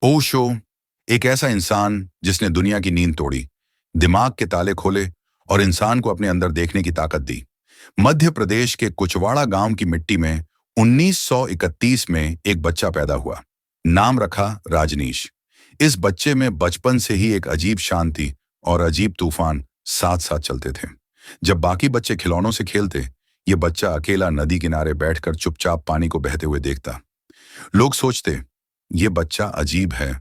ओशो एक ऐसा इंसान जिसने दुनिया की नींद तोड़ी, दिमाग के ताले खोले और इंसान को अपने अंदर देखने की ताकत दी। मध्य प्रदेश के कुचवाड़ा गांव की मिट्टी में 1931 में एक बच्चा पैदा हुआ। नाम रखा राजनीश। इस बच्चे में बचपन से ही एक अजीब शांति और अजीब तूफान साथ साथ चलते थे। जब बाकी बच्चे खिलौनों से खेलते, ये बच्चा अकेला नदी किनारे बैठकर चुपचाप पानी को बहते हुए देखता। लोग सोचते ये बच्चा अजीब है,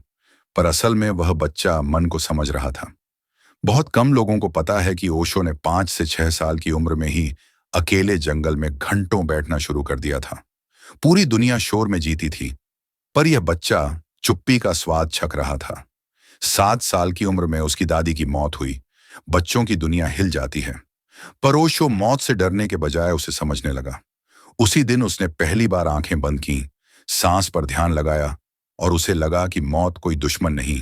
पर असल में वह बच्चा मन को समझ रहा था। बहुत कम लोगों को पता है कि ओशो ने 5 से 6 साल की उम्र में ही अकेले जंगल में घंटों बैठना शुरू कर दिया था। पूरी दुनिया शोर में जीती थी, पर यह बच्चा चुप्पी का स्वाद छक रहा था। 7 साल की उम्र में उसकी दादी की मौत हुई। बच्चों की दुनिया हिल जाती है, पर ओशो मौत से डरने के बजाय उसे समझने लगा। उसी दिन उसने पहली बार आंखें बंद की, सांस पर ध्यान लगाया और उसे लगा कि मौत कोई दुश्मन नहीं,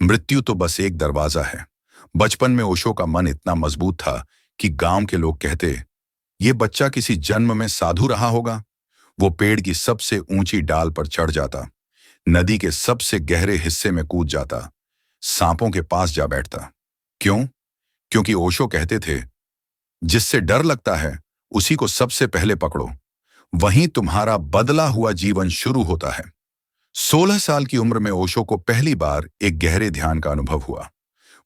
मृत्यु तो बस एक दरवाजा है। बचपन में ओशो का मन इतना मजबूत था कि गांव के लोग कहते, ये बच्चा किसी जन्म में साधु रहा होगा। वो पेड़ की सबसे ऊंची डाल पर चढ़ जाता, नदी के सबसे गहरे हिस्से में कूद जाता, सांपों के पास जा बैठता। क्यों? क्योंकि ओशो कहते थे, जिससे डर लगता है उसी को सबसे पहले पकड़ो, वहीं तुम्हारा बदला हुआ जीवन शुरू होता है। 16 साल की उम्र में ओशो को पहली बार एक गहरे ध्यान का अनुभव हुआ।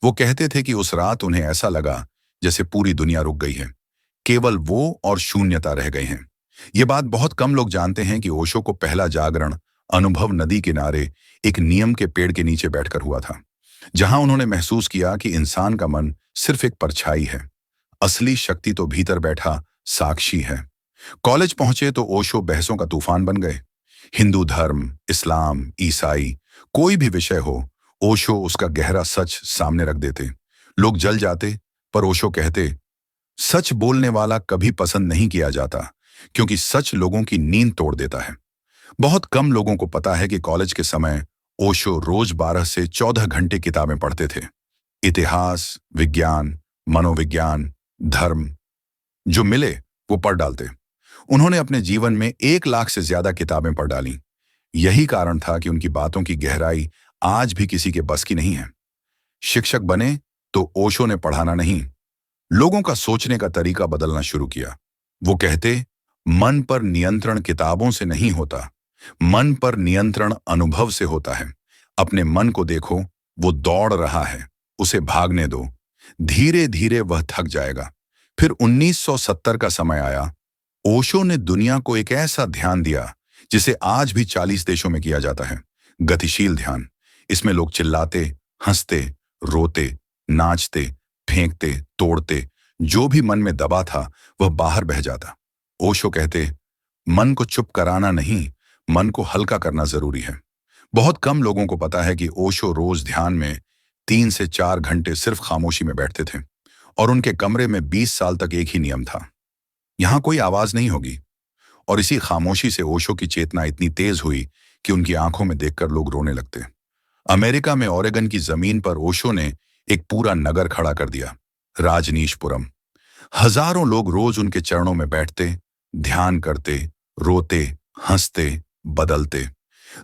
वो कहते थे कि उस रात उन्हें ऐसा लगा जैसे पूरी दुनिया रुक गई है, केवल वो और शून्यता रह गए हैं। ये बात बहुत कम लोग जानते हैं कि ओशो को पहला जागरण अनुभव नदी किनारे एक नीम के पेड़ के नीचे बैठकर हुआ था, जहां उन्होंने महसूस किया कि इंसान का मन सिर्फ एक परछाई है, असली शक्ति तो भीतर बैठा साक्षी है। कॉलेज पहुंचे तो ओशो बहसों का तूफान बन गए। हिंदू धर्म, इस्लाम, ईसाई, कोई भी विषय हो, ओशो उसका गहरा सच सामने रख देते। लोग जल जाते, पर ओशो कहते, सच बोलने वाला कभी पसंद नहीं किया जाता, क्योंकि सच लोगों की नींद तोड़ देता है। बहुत कम लोगों को पता है कि कॉलेज के समय ओशो रोज 12 से 14 घंटे किताबें पढ़ते थे। इतिहास, विज्ञान, मनोविज्ञान, धर्म, जो मिले वो पढ़ डालते। उन्होंने अपने जीवन में 1 लाख से ज्यादा किताबें पढ़ डाली। यही कारण था कि उनकी बातों की गहराई आज भी किसी के बस की नहीं है। शिक्षक बने तो ओशो ने पढ़ाना नहीं, लोगों का सोचने का तरीका बदलना शुरू किया। वो कहते, मन पर नियंत्रण किताबों से नहीं होता, मन पर नियंत्रण अनुभव से होता है। अपने मन को देखो, वो दौड़ रहा है, उसे भागने दो, धीरे धीरे वह थक जाएगा। फिर 1970 का समय आया। ओशो ने दुनिया को एक ऐसा ध्यान दिया जिसे आज भी 40 देशों में किया जाता है, गतिशील ध्यान। इसमें लोग चिल्लाते, हंसते, रोते, नाचते, फेंकते, तोड़ते, जो भी मन में दबा था वह बाहर बह जाता। ओशो कहते, मन को चुप कराना नहीं, मन को हल्का करना जरूरी है। बहुत कम लोगों को पता है कि ओशो रोज ध्यान में 3 से 4 घंटे सिर्फ खामोशी में बैठते थे, और उनके कमरे में 20 साल तक एक ही नियम था, यहां कोई आवाज नहीं होगी। और इसी खामोशी से ओशो की चेतना इतनी तेज हुई कि उनकी आंखों में देखकर लोग रोने लगते। अमेरिका में ओरेगन की जमीन पर ओशो ने एक पूरा नगर खड़ा कर दिया, राजनीशपुरम। हजारों लोग रोज उनके चरणों में बैठते, ध्यान करते, रोते, हंसते, बदलते।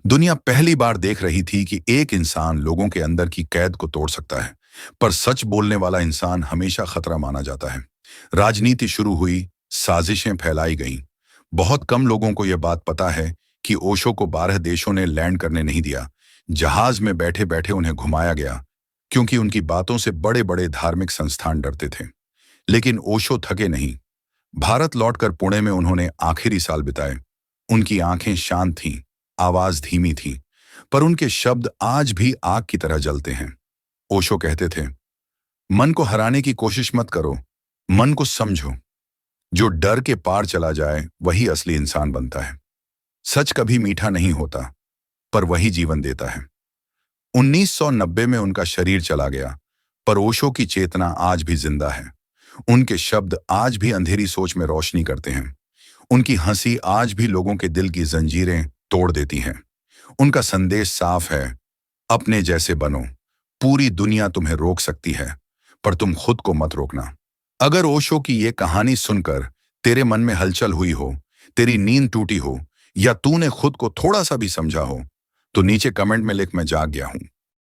दुनिया पहली बार देख रही थी कि एक इंसान लोगों के अंदर की कैद को तोड़ सकता है, पर सच बोलने वाला इंसान हमेशा खतरा माना जाता है। राजनीति शुरू हुई, साजिशें फैलाई गईं। बहुत कम लोगों को यह बात पता है कि ओशो को 12 देशों ने लैंड करने नहीं दिया। जहाज में बैठे बैठे उन्हें घुमाया गया, क्योंकि उनकी बातों से बड़े बड़े धार्मिक संस्थान डरते थे। लेकिन ओशो थके नहीं। भारत लौटकर पुणे में उन्होंने आखिरी साल बिताए। उनकी आंखें शांत थीं, आवाज धीमी थी, पर उनके शब्द आज भी आग की तरह जलते हैं। ओशो कहते थे, मन को हराने की कोशिश मत करो, मन को समझो। जो डर के पार चला जाए वही असली इंसान बनता है। सच कभी मीठा नहीं होता, पर वही जीवन देता है। 1990 में उनका शरीर चला गया, पर ओशो की चेतना आज भी जिंदा है। उनके शब्द आज भी अंधेरी सोच में रोशनी करते हैं। उनकी हंसी आज भी लोगों के दिल की जंजीरें तोड़ देती हैं। उनका संदेश साफ है, अपने जैसे बनो। पूरी दुनिया तुम्हें रोक सकती है, पर तुम खुद को मत रोकना। अगर ओशो की ये कहानी सुनकर तेरे मन में हलचल हुई हो, तेरी नींद टूटी हो, या तूने खुद को थोड़ा सा भी समझा हो, तो नीचे कमेंट में लिख मैं जाग गया हूं।